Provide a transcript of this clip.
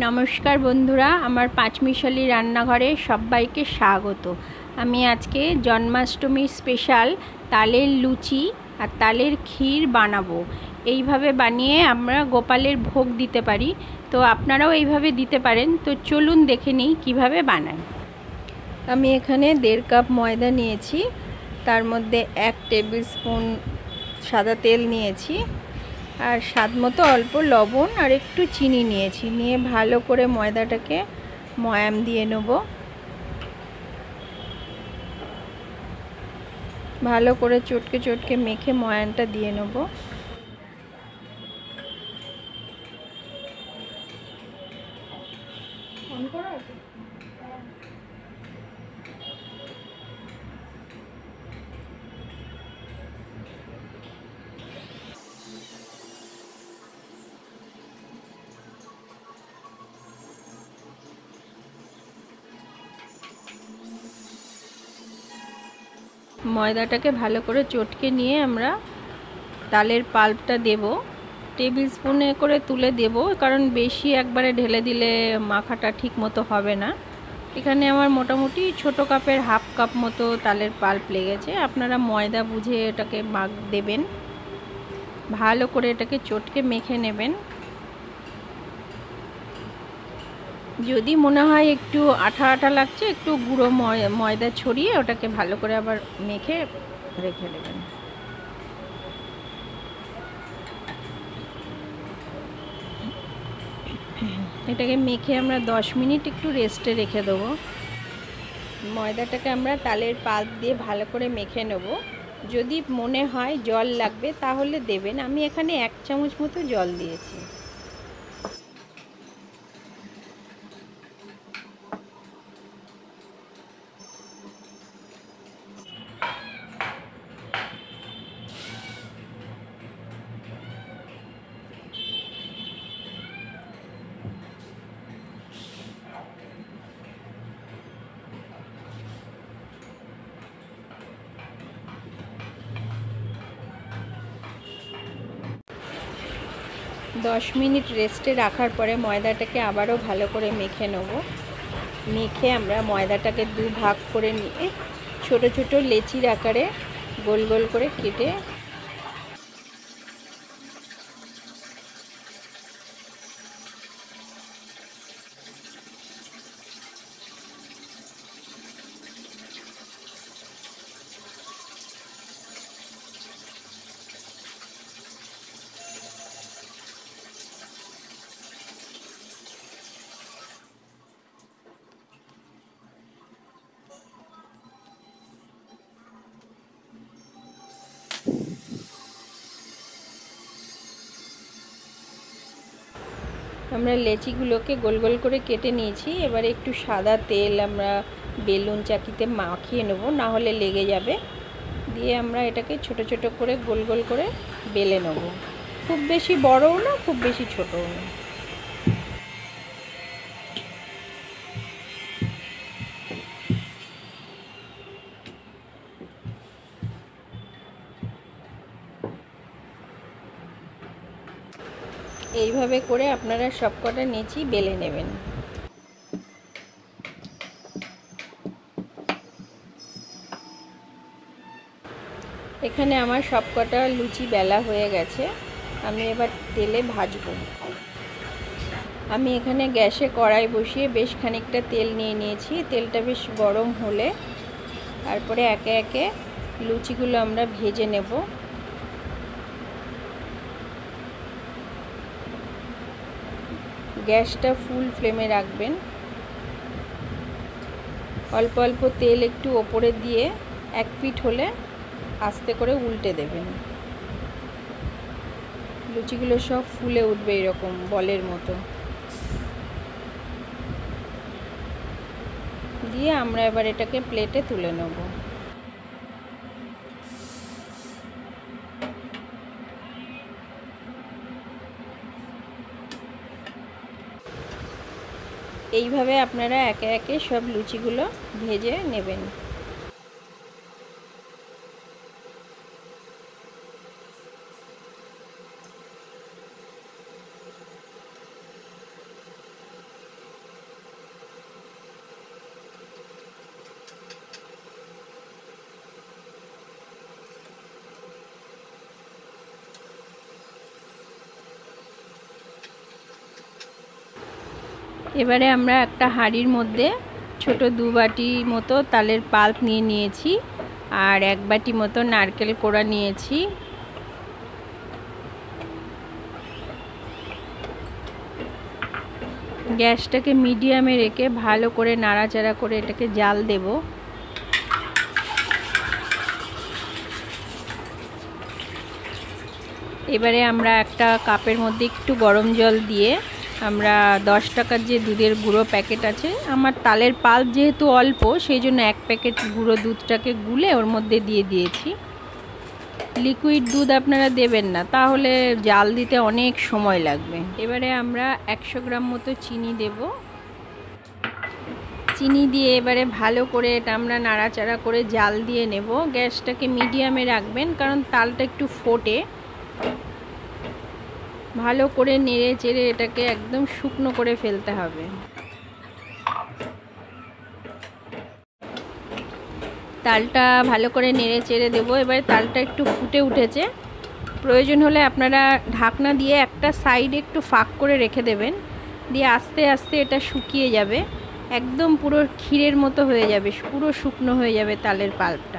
নমস্কার বন্ধুরা, আমার পাঁচমিশালি রান্নাঘরে সবাইকে স্বাগত। আমি আজকে জন্মাষ্টমীর স্পেশাল তালের লুচি আর তালের ক্ষীর বানাবো। এইভাবে বানিয়ে আমরা গোপালের ভোগ দিতে পারি, তো আপনারাও এইভাবে দিতে পারেন। তো চলুন দেখে নিই কীভাবে বানাই। আমি এখানে 1.5 কাপ ময়দা নিয়েছি, তার মধ্যে 1 টেবিল স্পুন সাদা তেল নিয়েছি, আর স্বাদ মতো অল্প লবণ আর একটু চিনি নিয়েছি। নিয়ে ভালো করে ময়দাটাকে ময়াম দিয়ে নেব। ভালো করে চটকে চটকে মেখে ময়ানটা দিয়ে নেব। ময়দাটাকে ভালো করে চটকে নিয়ে আমরা তালের পাল্পটা দেব। টেবিল স্পুনে করে তুলে দেব, কারণ বেশি একবারে ঢেলে দিলে মাখাটা ঠিক মতো হবে না। এখানে আমার মোটামুটি ছোট কাপের 1/2 কাপ মতো তালের পাল্প লেগেছে। আপনারা ময়দা বুঝে এটাকে মাখ দেবেন। ভালো করে এটাকে চটকে মেখে নেবেন। যদি মনে হয় একটু আঠা আঠা লাগছে, একটু গুঁড়ো ময়দা ছড়িয়ে ওটাকে ভালো করে আবার মেখে রেখে দেবেন। এটাকে মেখে আমরা 10 মিনিট একটু রেস্টে রেখে দেবো। ময়দাটাকে আমরা তালের পাল্প দিয়ে ভালো করে মেখে নেব। যদি মনে হয় জল লাগবে তাহলে দেবেন। আমি এখানে 1 চামচ মতো জল দিয়েছি। দশ মিনিট রেস্টে রাখার পরে ময়দাটাকে আবারও ভালো করে মেখে নেব। মেখে আমরা ময়দাটাকে 2 ভাগ করে নিয়ে ছোট ছোট লেচির আকারে গোল গোল করে কেটে আমরা লেচিগুলোকে গোল গোল করে কেটে নিয়েছি। এবারে একটু সাদা তেল আমরা বেলুন চাকিতে মাখিয়ে নেব, না হলে লেগে যাবে। দিয়ে আমরা এটাকে ছোট ছোট করে গোল গোল করে বেলে নেব। খুব বেশি বড়ও না, খুব বেশি ছোটও না। এইভাবে করে আপনারা সবকটা নেচি বেলে নেবেন। এখানে আমার সবকটা লুচি বেলা হয়ে গেছে। আমি এবার তেলে ভাজবো। আমি এখানে গ্যাসে কড়াই বসিয়ে বেশ খানিকটা তেল নিয়ে নিয়েছি। তেলটা বেশ গরম হলে তারপরে একে একে লুচিগুলো আমরা ভেজে নেব। গ্যাসটা ফুল ফ্লেমে রাখবেন। অল্প অল্প তেল একটু ওপরে দিয়ে 1 পিঠ হলে আস্তে করে উল্টে দেবেন। লুচিগুলো সব ফুলে উঠবে এরকম বলের মতো। দিয়ে আমরা এবার এটাকে প্লেটে তুলে নেব। এইভাবে আপনারা একে একে সব লুচিগুলো ভেজে নেবেন। এবারে আমরা একটা হাঁড়ির মধ্যে ছোট 2 বাটি মতো তালের পাল্প নিয়ে নিয়েছি আর 1 বাটি মতো নারকেল কোড়া নিয়েছি। গ্যাসটাকে মিডিয়ামে রেখে ভালো করে নাড়াচাড়া করে এটাকে জাল দেব। এবারে আমরা একটা কাপের মধ্যে একটু গরম জল দিয়ে আমরা 10 টাকার যে দুধের গুঁড়ো প্যাকেট আছে, আমার তালের পাল্প যেহেতু অল্প সেই জন্য 1 প্যাকেট গুঁড়ো দুধটাকে গুলে ওর মধ্যে দিয়ে দিয়েছি। লিকুইড দুধ আপনারা দেবেন না, তাহলে জাল দিতে অনেক সময় লাগবে। এবারে আমরা 100 গ্রাম মতো চিনি দেব। চিনি দিয়ে এবারে ভালো করে এটা আমরা নাড়াচাড়া করে জাল দিয়ে নেব। গ্যাসটাকে মিডিয়ামে রাখবেন কারণ তালটা একটু ফোটে। ভালো করে নেড়ে চেড়ে এটাকে একদম শুকনো করে ফেলতে হবে। তালটা ভালো করে নেড়ে চেড়ে দেবো। এবারে তালটা একটু ফুটে উঠেছে, প্রয়োজন হলে আপনারা ঢাকনা দিয়ে একটা সাইডে একটু ফাঁক করে রেখে দেবেন, দিয়ে আস্তে আস্তে এটা শুকিয়ে যাবে, একদম পুরো ক্ষীরের মতো হয়ে যাবে, পুরো শুকনো হয়ে যাবে তালের পাল্পটা।